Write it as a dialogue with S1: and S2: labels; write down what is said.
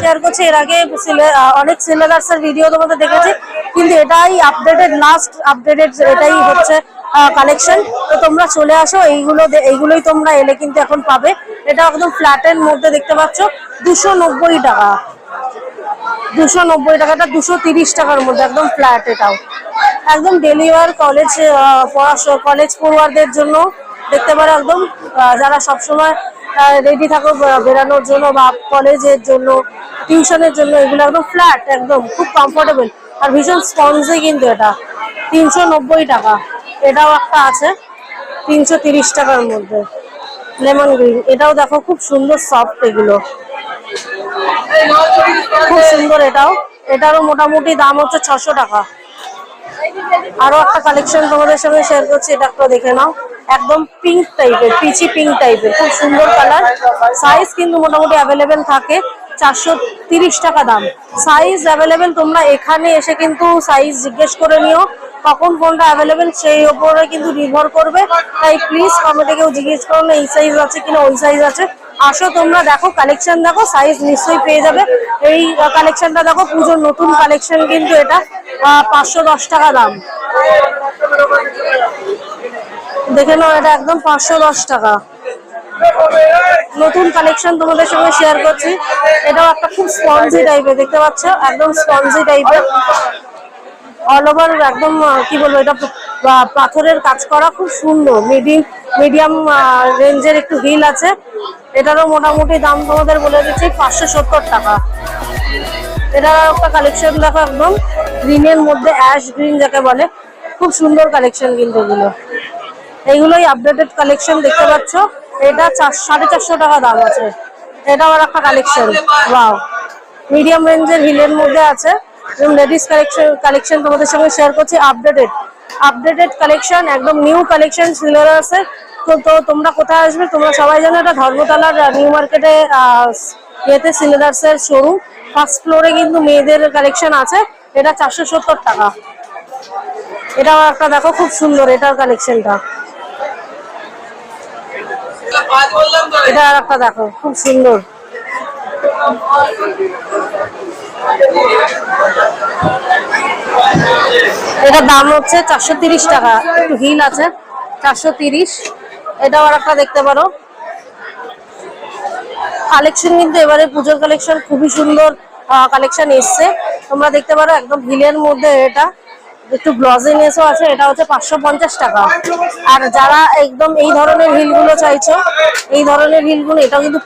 S1: Share করছি, এর আগে অনেক সিলেবাসের ভিডিও তোমাদের দেখেছি, কিন্তু এটাই আপডেটেড, লাস্ট আপডেটেড এটাই হচ্ছে কালেকশন। তো তোমরা চলে আসো, এইগুলোই তোমরা এলে কিন্তু এখন পাবে। এটা একদম ফ্ল্যাটের মধ্যে দেখতে পাচ্ছ, 290 টাকা। 290 টাকাটা 230 টাকার মধ্যে একদম ফ্ল্যাট। এটাও একদম ডেলি ওয়ার কলেজ পড়ুয়ারদের জন্য দেখতে পারো, একদম যারা সবসময় রেডি থাকো বেরানোর জন্য বা কলেজের জন্য, টিউশনের জন্য, এগুলো একদম ফ্ল্যাট, একদম খুব কমফোর্টেবল আর ভীষণ স্পঞ্জি। কিন্তু এটা 390 টাকা। এটাও একটা আছে 330 টাকার মধ্যে, লেমন গ্রিন। এটাও দেখো খুব সুন্দর, সফট, এগুলো খুব সুন্দর। এটারও মোটামুটি দাম হচ্ছে 600 টাকা। আরো একটা কালেকশন তোমাদের সঙ্গে শেয়ার করছি, এটা একটু দেখে নাও। একদম পিঙ্ক টাইপের, পিচি পিঙ্ক টাইপের, খুব সুন্দর কালার। সাইজ কিন্তু মোটামুটি অ্যাভেলেবেল থাকে। 430 টাকা দাম। সাইজ অ্যাভেলেবেল, তোমরা এখানে এসে কিন্তু সাইজ জিজ্ঞেস করে নিও, কখন কোনটা অ্যাভেলেবেল সেই ওপরে কিন্তু নির্ভর করবে। তাই প্লিজ কমেন্টে কেউ জিজ্ঞেস করো না এই সাইজ আছে কিনা, ওই সাইজ আছে। আসো তোমরা, দেখো কালেকশন, দেখো সাইজ নিশ্চয়ই পেয়ে যাবে। এই কালেকশনটা দেখো, পুজোর নতুন কালেকশন কিন্তু এটা, 510 টাকা দাম। দেখে নাও, এটা একদম 510 টাকা, নতুন কালেকশন তোমাদের সঙ্গে শেয়ার করছি। এটাও একটা খুব স্পঞ্জি টাইপের, দেখতে পাচ্ছ, একদম স্পঞ্জি টাইপের, অল ওভার একদম কি বলবো, এটা পাথরের কাজ করা, খুব সুন্দর। মিডিয়াম রেঞ্জের একটু হিল আছে। এটারও মোটামুটি দাম তোমাদের বলে দিচ্ছি 570 টাকা। এটা একটা কালেকশন দেখো, একদম গ্রিনের মধ্যে, অ্যাশ গ্রিন যাকে বলে, খুব সুন্দর কালেকশন কিন্তু এইগুলোই আপডেটেড কালেকশন দেখতে পাচ্ছ। এটা 450 টাকা দাম আছে। এটাও আর একটা কালেকশন, ওয়াও, মিডিয়াম রেঞ্জের হিলের মধ্যে আছে। লেডিস কালেকশন তোমাদের সঙ্গে শেয়ার করছি, আপডেটেড কালেকশন, একদম নিউ কালেকশন সিলেবাসে। তো তোমরা কোথায় আসবে, তোমরা সবাই জানো, এটা ধর্মতলার নিউ মার্কেটে ইয়েতে সিলেবাসের শোরুম, ফার্স্ট ফ্লোরে কিন্তু মেয়েদের কালেকশন আছে। এটা 470 টাকা। এটাও একটা দেখো, খুব সুন্দর এটার কালেকশনটা। এটা আর একটা দেখো, খুব সুন্দর। এটার দাম হচ্ছে 430 টাকা, একটু হিল আছে, 430। এটাও আর একটা দেখতে পারো। কালেকশন কিন্তু এবারে পুজোর কালেকশন খুবই সুন্দর কালেকশন এসছে, তোমরা দেখতে পারো, একদম হিলের মধ্যে। এটা একটু গ্লজিনেসও আছে। এটা হচ্ছে 550 টাকা। আর যারা একদম এই ধরনের হিলগুলো চাইছো, এই ধরনের হিলগুলো, এটাও কিন্তু